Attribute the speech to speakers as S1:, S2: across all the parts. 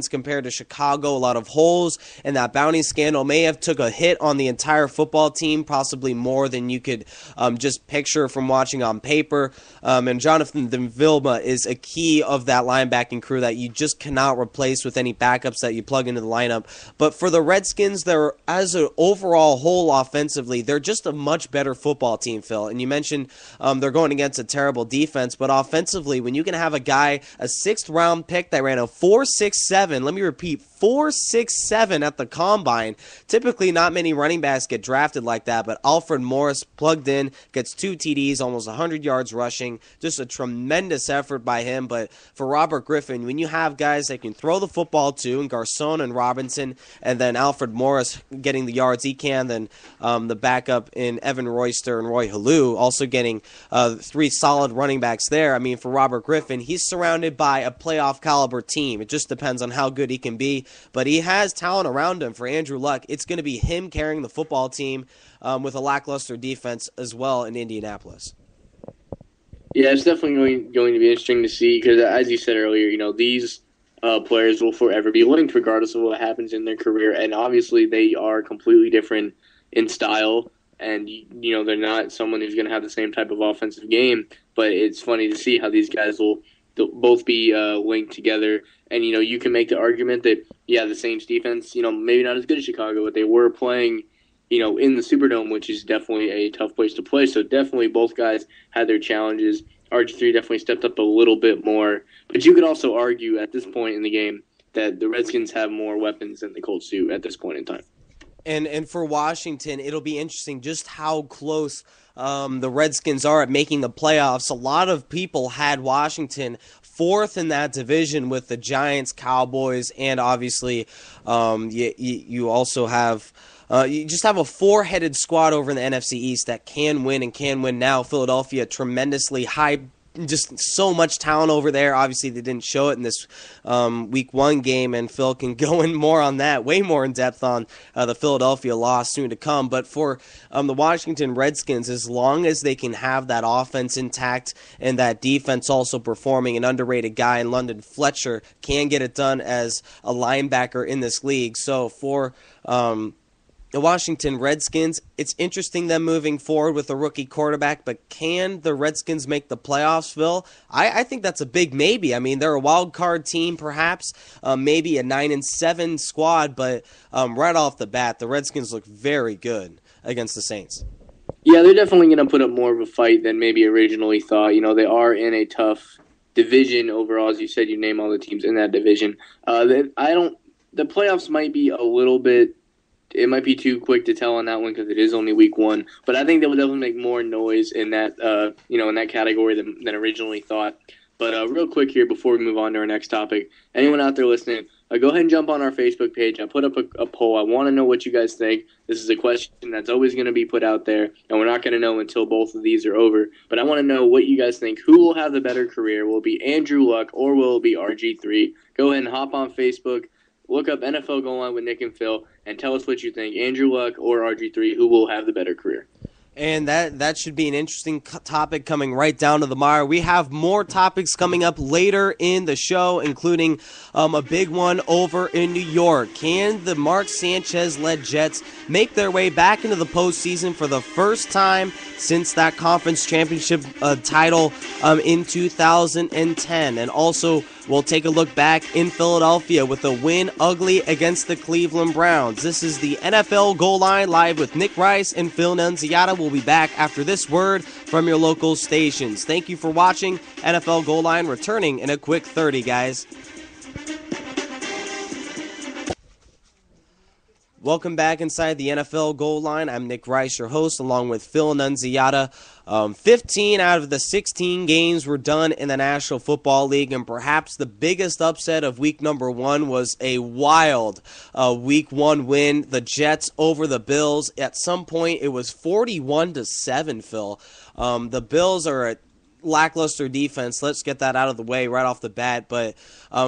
S1: compared to Chicago. A lot of holes, and that bounty scandal may have took a hit on the entire football team, possibly more than you could just picture from watching on paper. And Jonathan Vilma is a key of that linebacking crew that you just cannot replace with any backups that you plug into the lineup. But for the Redskins, they're, as an overall whole offensively, they're just a much better football team, Phil. And you mentioned they're going against a terrible defense, but offensively, when you can have a guy, a 6th-round pick that ran a 4.67, let me repeat, 4.67 at the combine. Typically, not many running backs get drafted like that, but Alfred Morris plugged in, gets 2 TDs, almost 100 yards rushing. Just a tremendous effort by him. But for Robert Griffin, when you have guys that can throw the football to, and Garcon and Robinson, and then Alfred Morris getting the yards he can, then the backup in Evan Royster and Roy Halou also getting 3 solid running backs there. I mean, for Robert Griffin, he's surrounded by a playoff caliber team. It just depends on how good he can be, but he has talent around him. For Andrew Luck, it's going to be him carrying the football team with a lackluster defense as well in Indianapolis.
S2: Yeah, it's definitely going to be interesting to see because, as you said earlier, these players will forever be linked regardless of what happens in their career, and obviously they are completely different in style, and they're not someone who's going to have the same type of offensive game, but it's funny to see how these guys will both be linked together. And, you can make the argument that, yeah, the Saints defense, maybe not as good as Chicago, but they were playing, in the Superdome, which is definitely a tough place to play. So definitely both guys had their challenges. RG3 definitely stepped up a little bit more. But you could also argue at this point in the game that the Redskins have more weapons than the Colts do at this point in time.
S1: And for Washington, it'll be interesting just how close the Redskins are at making the playoffs. A lot of people had Washington 4th in that division with the Giants, Cowboys, and obviously you also have you just have a 4-headed squad over in the NFC East that can win and can win now. Philadelphia, tremendously high, just so much talent over there. Obviously, they didn't show it in this Week 1 game, and Phil can go in more on that, way more in depth on the Philadelphia loss soon to come. But for the Washington Redskins, as long as they can have that offense intact and that defense also performing, an underrated guy in London Fletcher can get it done as a linebacker in this league. So for the Washington Redskins, it's interesting them moving forward with a rookie quarterback, but can the Redskins make the playoffs, Phil? I think that's a big maybe. I mean, they're a wild card team, perhaps, maybe a 9-7 squad, but right off the bat, the Redskins look very good against the Saints.
S2: Yeah, they're definitely going to put up more of a fight than maybe originally thought. They are in a tough division overall, as you said. You name all the teams in that division. The playoffs might be a little bit. It might be too quick to tell on that one because it is only Week 1. But I think they will definitely make more noise in that, in that category than originally thought. But real quick here before we move on to our next topic, anyone out there listening, go ahead and jump on our Facebook page. I put up a poll. I want to know what you guys think. This is a question that's always going to be put out there, and we're not going to know until both of these are over. But I want to know what you guys think. Who will have the better career? Will it be Andrew Luck or will it be RG3? Go ahead and hop on Facebook. Look up NFL Goal Line with Nick and Phil and tell us what you think. Andrew Luck or RG3, who will have the better career?
S1: And that should be an interesting topic coming right down to the wire. We have more topics coming up later in the show, including a big one over in New York. Can the Mark Sanchez-led Jets make their way back into the postseason for the first time since that conference championship title in 2010? And also, we'll take a look back in Philadelphia with a win ugly against the Cleveland Browns. This is the NFL Goal Line live with Nick Rice and Phil Nunziata. We'll be back after this word from your local stations. Thank you for watching. NFL Goal Line returning in a quick 30, guys. Welcome back inside the NFL Goal Line. I'm Nick Rice, your host, along with Phil Nunziata. 15 out of the 16 games were done in the National Football League, and perhaps the biggest upset of week number 1 was a wild week 1 win. The Jets over the Bills. At some point, it was 41-7, Phil. The Bills are lackluster defense. Let's get that out of the way right off the bat. But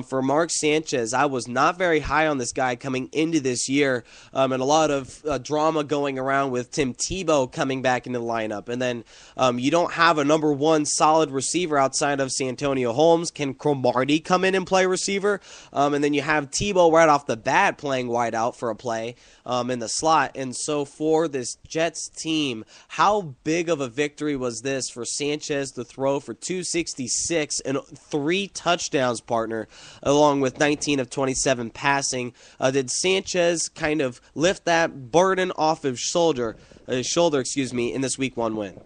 S1: for Mark Sanchez, I was not very high on this guy coming into this year, and a lot of drama going around with Tim Tebow coming back into the lineup. And then you don't have a number one solid receiver outside of Santonio Holmes. Can Cromartie come in and play receiver? And then you have Tebow right off the bat playing wide out for a play in the slot. And so for this Jets team, how big of a victory was this for Sanchez to throw for 266 and 3 touchdowns, partner, along with 19 of 27 passing? Did Sanchez kind of lift that burden off his shoulder, in this Week 1 win?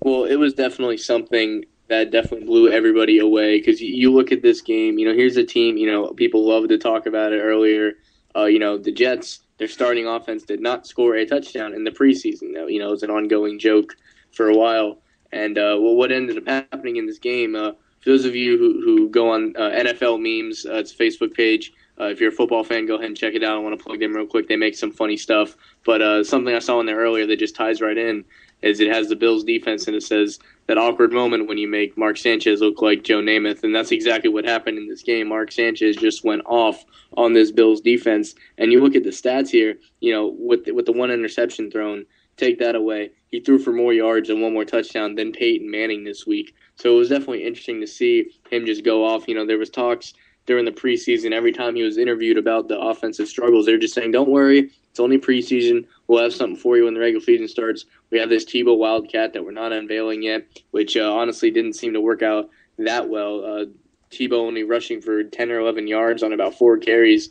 S2: Well, it was definitely something that definitely blew everybody away, because you look at this game, here's a team, people love to talk about it earlier. The Jets, their starting offense did not score a touchdown in the preseason. It was an ongoing joke for a while. And what ended up happening in this game, for those of you who go on NFL Memes, it's a Facebook page. If you're a football fan, go ahead and check it out. I want to plug them real quick. They make some funny stuff. But something I saw in there earlier that just ties right in is it has the Bills defense, and it says that awkward moment when you make Mark Sanchez look like Joe Namath. And that's exactly what happened in this game. Mark Sanchez just went off on this Bills defense. And you look at the stats here, with the one interception thrown, take that away. He threw for more yards and 1 more touchdown than Peyton Manning this week. So it was definitely interesting to see him just go off. There was talks during the preseason. Every time he was interviewed about the offensive struggles, they're just saying, don't worry, it's only preseason. We'll have something for you when the regular season starts. We have this Tebow Wildcat that we're not unveiling yet, which honestly didn't seem to work out that well. Tebow only rushing for 10 or 11 yards on about 4 carries.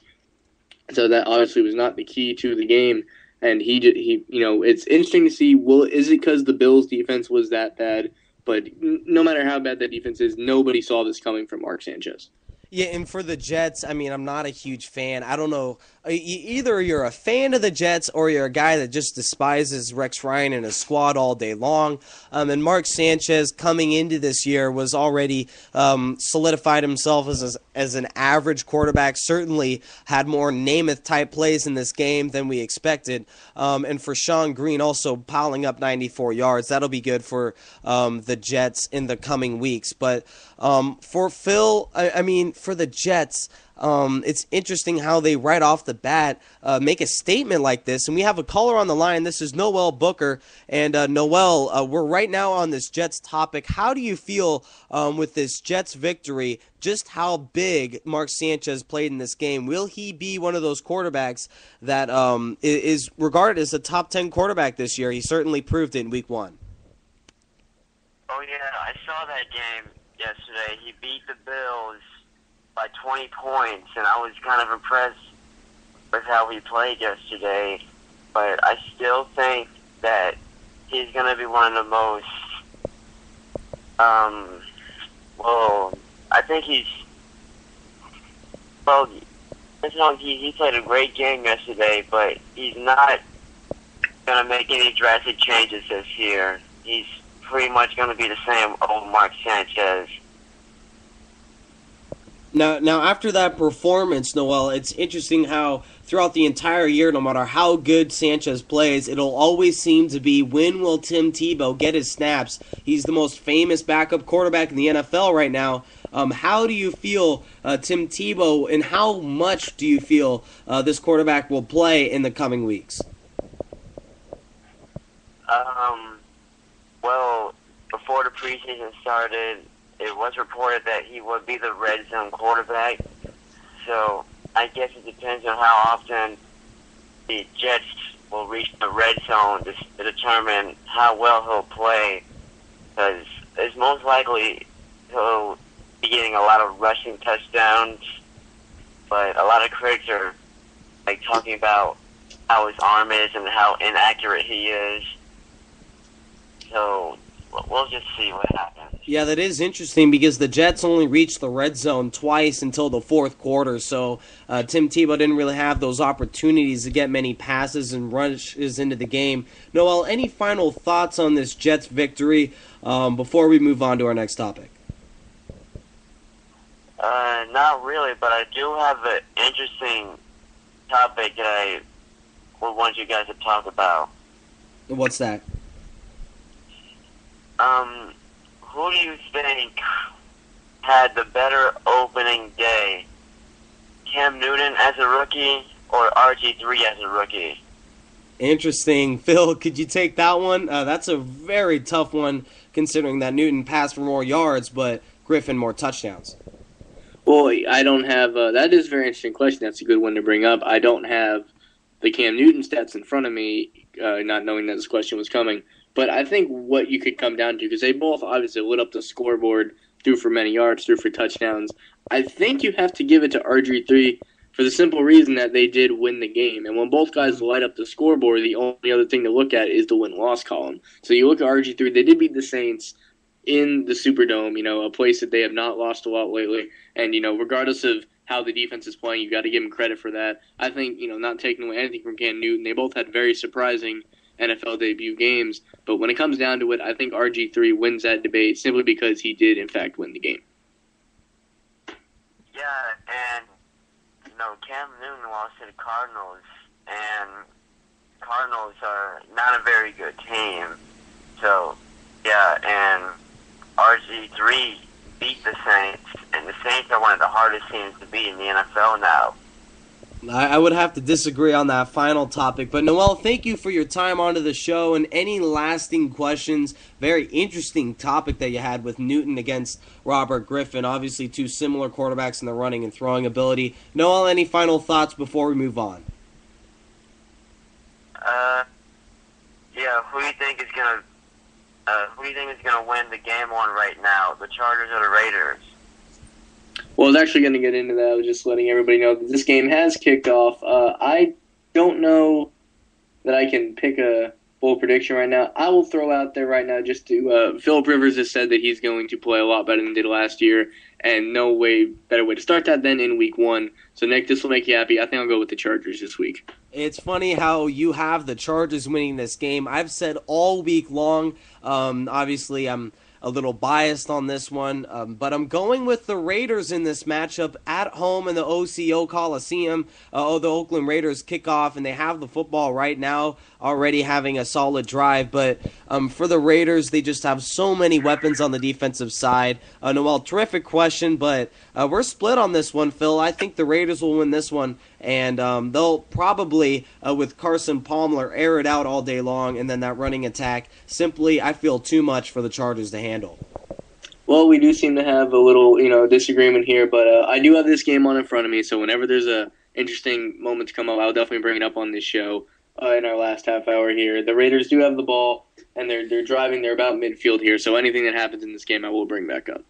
S2: So that obviously was not the key to the game. And he it's interesting to see, is it because the Bills defense was that bad? But no matter how bad that defense is, nobody saw this coming from Mark Sanchez.
S1: Yeah, and for the Jets, I'm not a huge fan. I don't know. Either you're a fan of the Jets or you're a guy that just despises Rex Ryan and his squad all day long. And Mark Sanchez coming into this year was already solidified himself as an average quarterback, certainly had more Namath-type plays in this game than we expected. And for Sean Green also piling up 94 yards. That'll be good for the Jets in the coming weeks. But for Phil, for the Jets, it's interesting how they right off the bat make a statement like this. And we have a caller on the line. This is Noel Booker. And Noel, we're right now on this Jets topic. How do you feel with this Jets victory, just how big Mark Sanchez played in this game? Will he be one of those quarterbacks that is regarded as a top 10 quarterback this year? He certainly proved it in Week 1.
S3: Oh, yeah, I saw that game yesterday. He beat the Bills by 20 points, and I was kind of impressed with how he played yesterday. But I still think that he's going to be one of the most, I think he played a great game yesterday, but he's not going to make any drastic changes this year. He's pretty much going to be the same old Mark Sanchez.
S1: Now, after that performance, Noel, it's interesting how throughout the entire year, no matter how good Sanchez plays, it'll always seem to be, when will Tim Tebow get his snaps? He's the most famous backup quarterback in the NFL right now. How do you feel Tim Tebow, and how much do you feel this quarterback will play in the coming weeks?
S3: Well, before the preseason started, it was reported that he would be the red zone quarterback. So I guess it depends on how often the Jets will reach the red zone to determine how well he'll play. Because it's most likely he'll be getting a lot of rushing touchdowns. But a lot of critics are talking about how his arm is and how inaccurate he is. So we'll just see what happens.
S1: Yeah, that is interesting because the Jets only reached the red zone twice until the fourth quarter, so Tim Tebow didn't really have those opportunities to get many passes and rushes into the game. Noel, any final thoughts on this Jets victory before we move on to our next topic?
S3: Not really, but I do have an interesting topic that I would want you guys to talk about.
S1: What's that?
S3: who do you think had the better opening day? Cam Newton as a rookie or RG3 as a rookie?
S1: Interesting. Phil, could you take that one? That's a very tough one considering that Newton passed for more yards, but Griffin more touchdowns.
S2: Well, I don't have that is a very interesting question. That's a good one to bring up. I don't have the Cam Newton stats in front of me, not knowing that this question was coming. But I think what you could come down to, because they both obviously lit up the scoreboard, threw for many yards, threw for touchdowns. I think you have to give it to RG3 for the simple reason that they did win the game. And when both guys light up the scoreboard, the only other thing to look at is the win-loss column. So you look at RG3, they did beat the Saints in the Superdome, a place that they have not lost a lot lately. And, regardless of how the defense is playing, you got to give them credit for that. I think, not taking away anything from Cam Newton, they both had very surprising NFL debut games. But when it comes down to it, I think RG3 wins that debate simply because he did, in fact, win the game.
S3: Yeah, and, Cam Newton lost to the Cardinals, and Cardinals are not a very good team. So, yeah, and RG3 beat the Saints, and the Saints are one of the hardest teams to beat in the NFL now.
S1: I would have to disagree on that final topic. But, Noel, thank you for your time onto the show and any lasting questions. Very interesting topic that you had with Newton against Robert Griffin. Obviously, two similar quarterbacks in the running and throwing ability. Noel, any final thoughts before we move on?
S3: Yeah, who do you think is gonna win the game one right now? The Chargers or the Raiders?
S2: Well, I was actually going to get into that. I was just letting everybody know that this game has kicked off. I don't know that I can pick a bold prediction right now. I will throw out there right now just to Philip Rivers has said that he's going to play a lot better than he did last year, and no better way to start that than in week one. So, Nick, this will make you happy. I think I'll go with the Chargers this week.
S1: It's funny how you have the Chargers winning this game. I've said all week long, obviously I'm a little biased on this one, but I'm going with the Raiders in this matchup at home in the OCO Coliseum. The Oakland Raiders kick off, and they have the football right now, already having a solid drive. But for the Raiders, they just have so many weapons on the defensive side. Noel, terrific question, but we're split on this one, Phil. I think the Raiders will win this one, and they'll probably, with Carson Palmer, air it out all day long, and then that running attack, simply, I feel too much for the Chargers to handle.
S2: Well, we do seem to have a little, disagreement here, but I do have this game on in front of me, so whenever there's a interesting moment to come up, I'll definitely bring it up on this show in our last half hour here. The Raiders do have the ball, and they're driving. They're about midfield here, so anything that happens in this game, I will bring back up.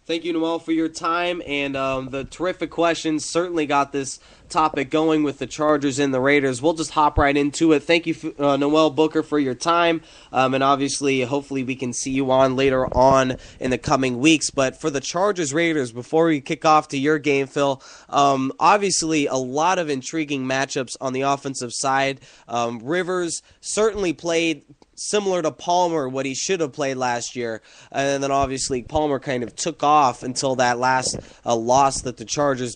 S1: Thank you, Noel, for your time and the terrific questions. Certainly got this topic going with the Chargers and the Raiders. We'll just hop right into it. Thank you, Noel Booker, for your time. And obviously, hopefully we can see you on later on in the coming weeks. But for the Chargers-Raiders, before we kick off to your game, Phil, obviously a lot of intriguing matchups on the offensive side. Rivers certainly played similar to Palmer, what he should have played last year. And then obviously Palmer kind of took off until that last loss that the Chargers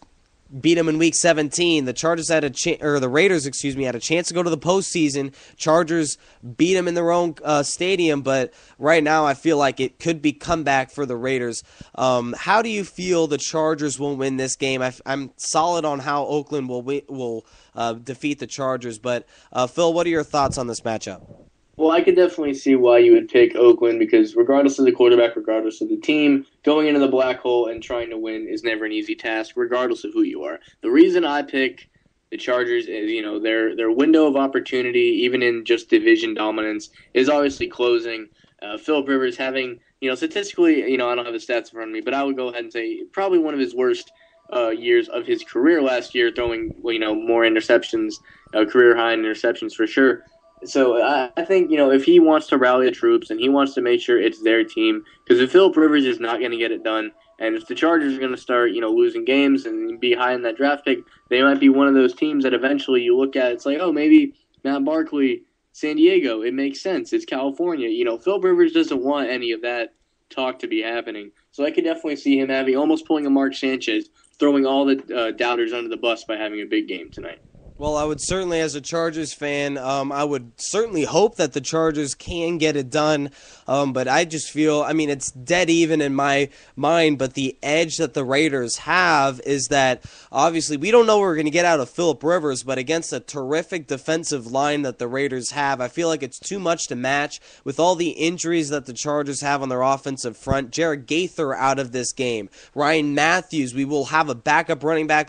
S1: beat him in Week 17. The Chargers had the Raiders, had a chance to go to the postseason. Chargers beat him in their own stadium, but right now I feel like it could be comeback for the Raiders. How do you feel the Chargers will win this game? I'm solid on how Oakland will defeat the Chargers, but Phil, what are your thoughts on this matchup?
S2: Well, I could definitely see why you would pick Oakland because regardless of the quarterback, regardless of the team, going into the black hole and trying to win is never an easy task, regardless of who you are. The reason I pick the Chargers is, their window of opportunity, even in just division dominance, is obviously closing. Philip Rivers having, statistically, I don't have the stats in front of me, but I would go ahead and say probably one of his worst years of his career last year, throwing, more interceptions, career high in interceptions for sure. So I think, if he wants to rally the troops and he wants to make sure it's their team, because if Philip Rivers is not going to get it done, and if the Chargers are going to start, losing games and be high in that draft pick, they might be one of those teams that eventually you look at, it's like, oh, maybe Matt Barkley, San Diego, it makes sense. It's California. Philip Rivers doesn't want any of that talk to be happening. So I could definitely see him almost pulling a Mark Sanchez, throwing all the doubters under the bus by having a big game tonight.
S1: Well, I would certainly, as a Chargers fan, I would certainly hope that the Chargers can get it done. But I just feel, I mean, it's dead even in my mind. But the edge that the Raiders have is that obviously we don't know what we're going to get out of Phillip Rivers, but against a terrific defensive line that the Raiders have, I feel like it's too much to match with all the injuries that the Chargers have on their offensive front. Jared Gaither out of this game. Ryan Matthews, we will have a backup running back